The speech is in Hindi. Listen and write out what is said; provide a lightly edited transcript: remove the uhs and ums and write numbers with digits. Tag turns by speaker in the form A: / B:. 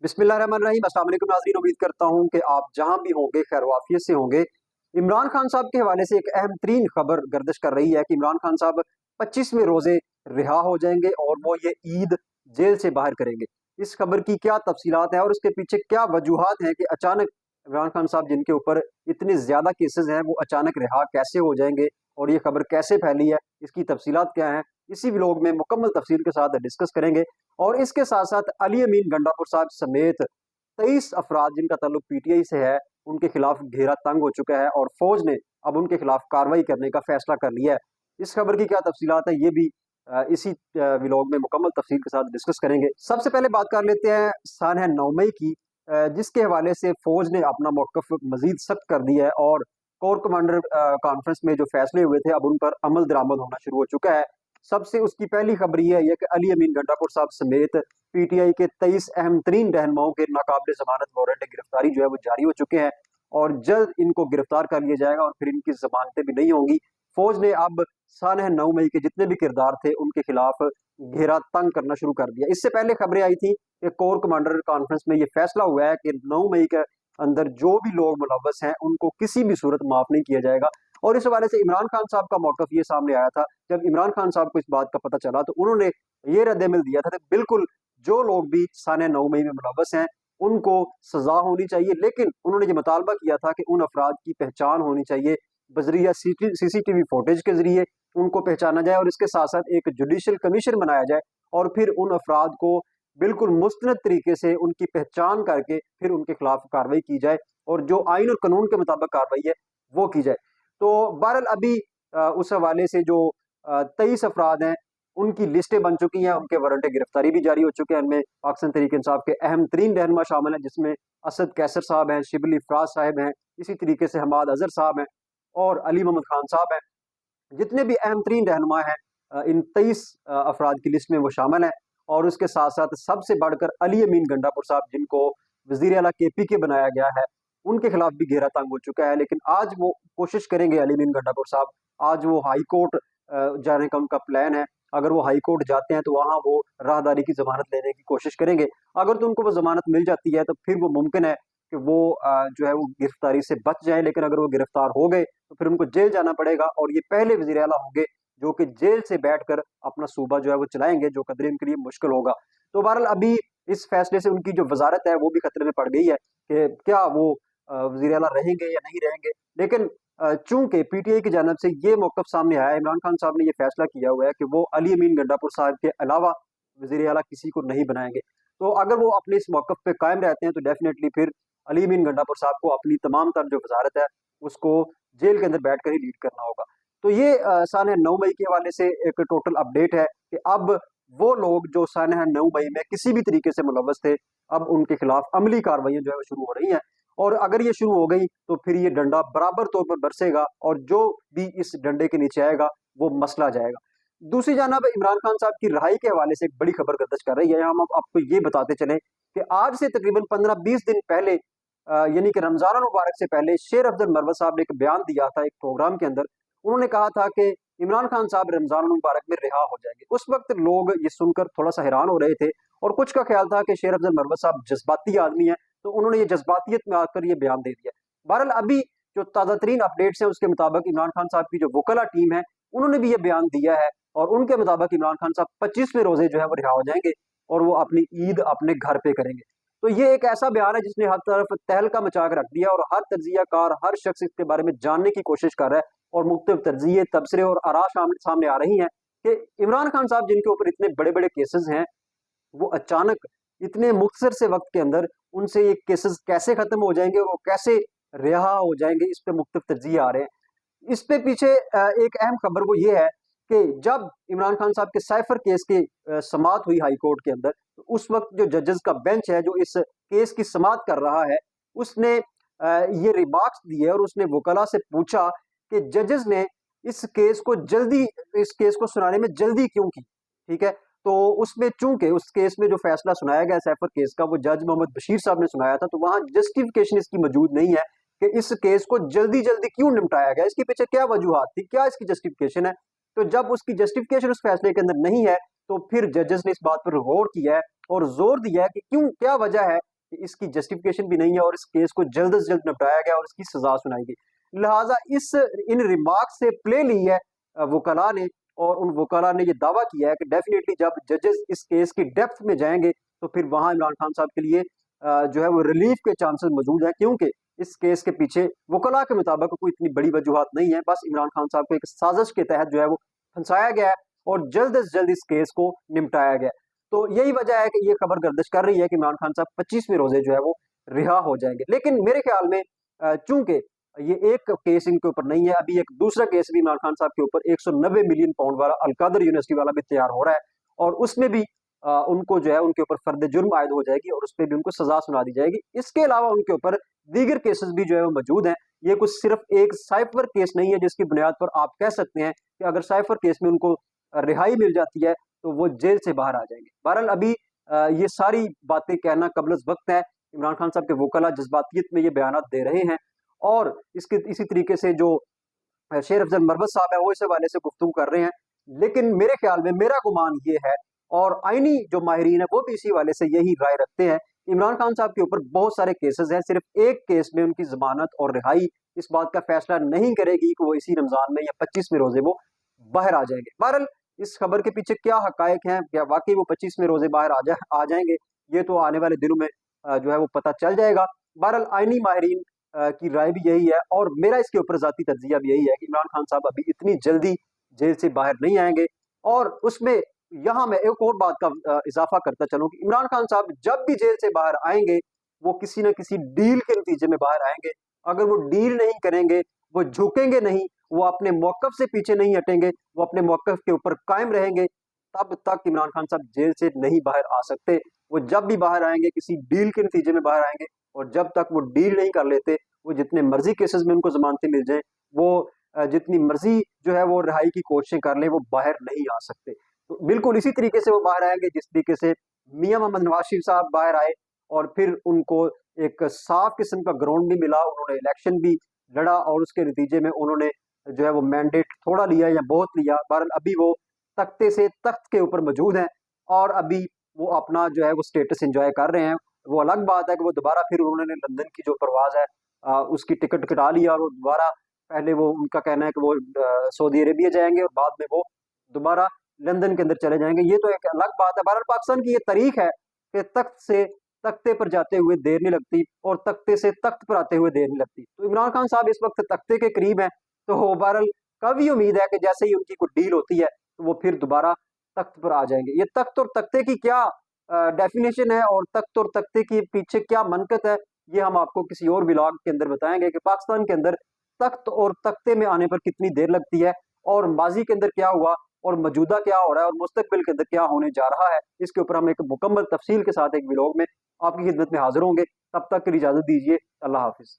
A: बिस्मिल्लाहिर्रहमानिर्रहीम। अस्सलाम वालेकुम नाज़रीन, उम्मीद करता हूं कि आप जहां भी होंगे खैर वाफियत से होंगे। इमरान खान साहब के हवाले से एक अहम तरीन खबर गर्दिश कर रही है कि इमरान खान साहब 25वें रोजे रिहा हो जाएंगे और वो ये ईद जेल से बाहर करेंगे। इस खबर की क्या तफसीलात है और उसके पीछे क्या वजूहात हैं कि अचानक इमरान खान साहब जिनके ऊपर इतने ज्यादा केसेस हैं वो अचानक रिहा कैसे हो जाएंगे और ये खबर कैसे फैली है, इसकी तफसीलात क्या है, इसी व्लॉग में मुकम्मल तफसील के साथ डिस्कस करेंगे। और इसके साथ साथ अली अमीन गंडापुर साहब समेत 23 अफराद जिनका ताल्लुक पीटीआई से है, उनके खिलाफ घेरा तंग हो चुका है और फौज ने अब उनके खिलाफ कार्रवाई करने का फैसला कर लिया है। इस खबर की क्या तफसीलात है, ये भी इसी व्लॉग में मुकम्मल तफसील के साथ डिस्कस करेंगे। सबसे पहले बात कर लेते हैं सानह 9 मई की, जिसके हवाले से फौज ने अपना मौकफ मजीद सख्त कर दिया है और कोर कमांडर कॉन्फ्रेंस में जो फैसले हुए थे अब उन पर अमल दरामद होना शुरू हो चुका है। सबसे उसकी पहली खबर यह है कि अली अमीन गंडापुर साहब समेत पीटीआई के 23 अहम तरीन रहनुमाओं के नाकाबिल जमानत वारंट गिरफ्तारी जो है वो जारी हो चुके हैं और जल्द इनको गिरफ्तार कर लिया जाएगा और फिर इनकी जमानतें भी नहीं होंगी। फौज ने अब सानह 9 मई के जितने भी किरदार थे उनके खिलाफ घेरा तंग करना शुरू कर दिया। इससे पहले खबरें आई थी कि कोर कमांडर कॉन्फ्रेंस में यह फैसला हुआ है कि 9 मई के अंदर जो भी लोग मुलव्वस हैं उनको किसी भी सूरत माफ नहीं किया जाएगा। और इस हवाले से इमरान खान साहब का मौकफ ये सामने आया था। जब इमरान खान साहब को इस बात का पता चला तो उन्होंने ये रद्द-ए-अमल दिया था कि बिल्कुल जो लोग भी सानह 9 मई में मुलव्वस हैं उनको सजा होनी चाहिए, लेकिन उन्होंने ये मुतालबा किया था कि उन अफराद की पहचान होनी चाहिए, बजरिया सीसीटीवी फुटेज के जरिए उनको पहचाना जाए और इसके साथ साथ एक जुडिशियल कमीशन बनाया जाए और फिर उन अफराद को बिल्कुल मुस्तनद तरीके से उनकी पहचान करके फिर उनके खिलाफ कार्रवाई की जाए और जो आइन और कानून के मुताबिक कार्रवाई है वो की जाए। तो बहरहाल अभी उस हवाले से जो 23 अफराद हैं उनकी लिस्टें बन चुकी हैं, उनके वारंट गिरफ्तारी भी जारी हो चुके हैं। इनमें पाकिस्तान तहरीक इंसाफ के अहम तरीन रहनुमा शामिल हैं, जिसमें असद कैसर साहब हैं, शिबली फराज साहब हैं, इसी तरीके से हमाद अजहर साहब हैं और अली मोहम्मद खान साहब हैं। जितने भी अहम तरीन रहनुमा हैं इन 23 अफराद की लिस्ट में वो शामिल हैं। और उसके साथ साथ सबसे बढ़कर अली अमीन गंडापुर साहब जिनको वजीर आला केपीके बनाया गया है, उनके खिलाफ भी घेरा तंग हो चुका है। लेकिन आज वो कोशिश करेंगे, अली अमीन गंडापुर साहब आज वो हाई कोर्ट जाने का उनका प्लान है। अगर वो हाई कोर्ट जाते हैं तो वहां वो राहदारी की जमानत लेने की कोशिश करेंगे। अगर तो उनको वो जमानत मिल जाती है तो फिर वो मुमकिन है कि वो जो है वो गिरफ्तारी से बच जाए। लेकिन अगर वो गिरफ्तार हो गए तो फिर उनको जेल जाना पड़ेगा और ये पहले वजीर आला होंगे जो कि जेल से बैठकर अपना सूबा जो है वो चलाएंगे, जो कदरे उनके लिए मुश्किल होगा। तो बहरहाल अभी इस फैसले से उनकी जो वजारत है वो भी खतरे में पड़ गई है कि क्या वो वजीर आला रहेंगे या नहीं रहेंगे। लेकिन चूंकि पीटीआई की जानब से ये मौकफ सामने आया, इमरान खान साहब ने ये फैसला किया हुआ है कि वो अली अमीन गंडापुर साहब के अलावा वजीर आला किसी को नहीं बनाएंगे। तो अगर वो अपने इस मौकफ पे कायम रहते हैं तो डेफिनेटली फिर अली अमीन गंडापुर साहब को अपनी तमाम तर जो वजारत है उसको जेल के अंदर बैठ कर ही लीड करना होगा। तो ये सानह 9 मई के हवाले से एक टोटल अपडेट है कि अब वो लोग जो सानह 9 मई में किसी भी तरीके से मुलव्वस थे, अब उनके खिलाफ अमली कार्रवाइयां जो है शुरू हो रही हैं। और अगर ये शुरू हो गई तो फिर ये डंडा बराबर तौर पर बरसेगा और जो भी इस डंडे के नीचे आएगा वो मसला जाएगा। दूसरी जानब इमरान खान साहब की रिहाई के हवाले से एक बड़ी खबर गर्दिश कर रही है। हम आपको ये बताते चले कि आज से तकरीबन 15-20 दिन पहले यानी कि रमजान मुबारक से पहले शेर अफजल मरवत साहब ने एक बयान दिया था एक प्रोग्राम के अंदर। उन्होंने कहा था कि इमरान खान साहब रमजान मुबारक में रिहा हो जाएंगे। उस वक्त लोग ये सुनकर थोड़ा सा हैरान हो रहे थे और कुछ का ख्याल था कि शेर अफजल मरवत साहब जज्बाती आदमी है, तो उन्होंने ये जज्बातियत में आकर ये बयान दे दिया। बहरहाल अभी जो ताज़ा तरीन अपडेट्स हैं उसके मुताबिक इमरान खान साहब की जो वकला टीम है उन्होंने भी ये बयान दिया है और उनके मुताबिक इमरान खान साहब 25वें रोजे जो है वो रिहा हो जाएंगे और वो अपनी ईद अपने घर पे करेंगे। तो ये एक ऐसा बयान है जिसने हर तरफ तहलका मचा के रख दिया और हर तजिया कार, हर शख्स इसके बारे में जानने की कोशिश कर रहा है और मुख्तलिफ तजिए, तबसरे और आरा सामने आ रही हैं कि इमरान खान साहब जिनके ऊपर इतने बड़े बड़े केसेस हैं वो अचानक इतने मुख्तसर से वक्त के अंदर उनसे ये केसेस कैसे खत्म हो जाएंगे और वो कैसे रिहा हो जाएंगे, इस पे मुख्तलिफ तजिए आ रहे हैं। इस पे पीछे एक अहम खबर वो ये है कि जब इमरान खान साहब के साइफर केस की समाअत हुई हाई कोर्ट के अंदर, तो उस वक्त जो जजेस का बेंच है जो इस केस की समाअत कर रहा है उसने ये रिमार्क्स दिए और उसने वकला से पूछा कि जजेस ने इस केस को सुनाने में जल्दी क्यों की। ठीक है, तो उसमें चूंकि उस केस में जो फैसला सुनाया गया सैफर केस का वो जज मोहम्मद बशीर साहब ने सुनाया था, तो वहां जस्टिफिकेशन इसकी मौजूद नहीं है कि इस केस को जल्दी जल्दी क्यों निपटाया गया, इसके पीछे क्या वजूहत थी, क्या इसकी जस्टिफिकेशन है। तो जब उसकी जस्टिफिकेशन उस फैसले के अंदर नहीं है तो फिर जजेस ने इस बात पर गौर किया है और जोर दिया है कि क्यों, क्या वजह है कि इसकी जस्टिफिकेशन भी नहीं है और इस केस को जल्द से जल्द निपटाया गया और इसकी सजा सुनाई गई। लिहाजा इन रिमार्क से प्ले ली है वकला ने, और उन वकला ने ये दावा किया है कि डेफिनेटली जब जजेस इस केस की डेप्थ में जाएंगे तो फिर वहां इमरान खान साहब के लिए जो है वो रिलीफ के चांसेस मौजूद हैं, क्योंकि इस केस के पीछे वकला के मुताबिक कोई इतनी बड़ी वजूहत नहीं है, बस इमरान खान साहब को एक साजिश के तहत जो है वो फंसाया गया है और जल्द से जल्द इस केस को निपटाया गया। तो यही वजह है कि ये खबर गर्दिश कर रही है कि इमरान खान साहब 25वें रोजे जो है वो रिहा हो जाएंगे। लेकिन मेरे ख्याल में चूंकि ये एक केस इनके ऊपर नहीं है, अभी एक दूसरा केस भी इमरान खान साहब के ऊपर 190 मिलियन पाउंड वाला अलकादर यूनिवर्सिटी वाला भी तैयार हो रहा है, और उसमें भी उनको जो है उनके ऊपर फर्द जुर्म आयद हो जाएगी और उस पर भी उनको सजा सुना दी जाएगी। इसके अलावा उनके ऊपर दीगर केसेस भी जो है वो मौजूद हैं। ये कुछ सिर्फ एक साइफर केस नहीं है जिसकी बुनियाद पर आप कह सकते हैं कि अगर साइफर केस में उनको रिहाई मिल जाती है तो वो जेल से बाहर आ जाएंगे। बहरहाल अभी ये सारी बातें कहना कबल वक्त है। इमरान खान साहब के वकला जज्बातियत में ये बयान दे रहे हैं और इसी तरीके से जो शेर अफजल मरवत साहब है वो इस हवाले से गुफ्तगू कर रहे हैं। लेकिन मेरे ख्याल में, मेरा गुमान ये है और आईनी जो माहिरीन है वो भी इसी वाले से यही राय रखते हैं, इमरान खान साहब के ऊपर बहुत सारे केसेस हैं, सिर्फ एक केस में उनकी जमानत और रिहाई इस बात का फैसला नहीं करेगी कि वो इसी रमजान में या 25वें रोजे वो बाहर आ जाएंगे। बहरहाल इस खबर के पीछे क्या हकायक हैं, क्या वाकई वो 25वें रोजे बाहर आ जाएंगे, ये तो आने वाले दिनों में जो है वो पता चल जाएगा। बहरहाल आईनी माहिरीन की राय भी यही है और मेरा इसके ऊपर जाती तज्जिया भी यही है कि इमरान खान साहब अभी इतनी जल्दी जेल से बाहर नहीं आएंगे। और उसमें यहाँ मैं एक और बात का इजाफा करता चलूं कि इमरान खान साहब जब भी जेल से बाहर आएंगे वो किसी न किसी डील के नतीजे में बाहर आएंगे। अगर वो डील नहीं करेंगे, वो झुकेंगे नहीं, वो अपने मौकफ से पीछे नहीं हटेंगे, वो अपने मौकफ के ऊपर कायम रहेंगे, तब तक इमरान खान साहब जेल से नहीं बाहर आ सकते। वो जब भी बाहर आएंगे किसी डील के नतीजे में बाहर आएंगे, और जब तक वो डील नहीं कर लेते, वो जितने मर्जी केसेस में उनको जमानतें मिल जाएं, वो जितनी मर्जी जो है वो रिहाई की कोशिशें कर लें, वो बाहर नहीं आ सकते। तो बिल्कुल इसी तरीके से वो बाहर आएंगे जिस तरीके से मियां मोहम्मद नवाज शरीफ साहब बाहर आए और फिर उनको एक साफ किस्म का ग्राउंड भी मिला, उन्होंने इलेक्शन भी लड़ा और उसके नतीजे में उन्होंने जो है वो मैंडेट थोड़ा लिया या बहुत लिया। बहरहाल अभी वो तख्ते से तख्त के ऊपर मौजूद हैं और अभी वो अपना जो है वो स्टेटस एंजॉय कर रहे हैं। वो अलग बात है कि वो दोबारा फिर उन्होंने लंदन की जो परवाज है उसकी टिकट कटा लिया और वो दोबारा, पहले वो उनका कहना है कि वो सऊदी अरेबिया जाएंगे और बाद में वो दोबारा लंदन के अंदर चले जाएंगे। ये तो एक अलग बात है। बहरहाल पाकिस्तान की ये तारीख है कि तख्त से तख्ते पर जाते हुए देर नहीं लगती और तख्ते से तख्त पर आते हुए देर नहीं लगती। तो इमरान खान साहब इस वक्त तख्ते के करीब हैं, तो बहरहाल कभी उम्मीद है कि जैसे ही उनकी कोई डील होती है तो वो फिर दोबारा तख्त पर आ जाएंगे। ये तख्त और तख्ते की क्या डेफिनेशन है और तख्त और तख्ते के पीछे क्या मनकत है, ये हम आपको किसी और व्लॉग के अंदर बताएंगे कि पाकिस्तान के अंदर तख्त और तख्ते में आने पर कितनी देर लगती है और माजी के अंदर क्या हुआ और मौजूदा क्या हो रहा है और मुस्तकबिल के अंदर क्या होने जा रहा है। इसके ऊपर हम एक मुकम्मल तफसील के साथ एक व्लॉग में आपकी खिदमत में हाजिर होंगे। तब तक के लिए इजाजत दीजिए। अल्लाह हाफिज।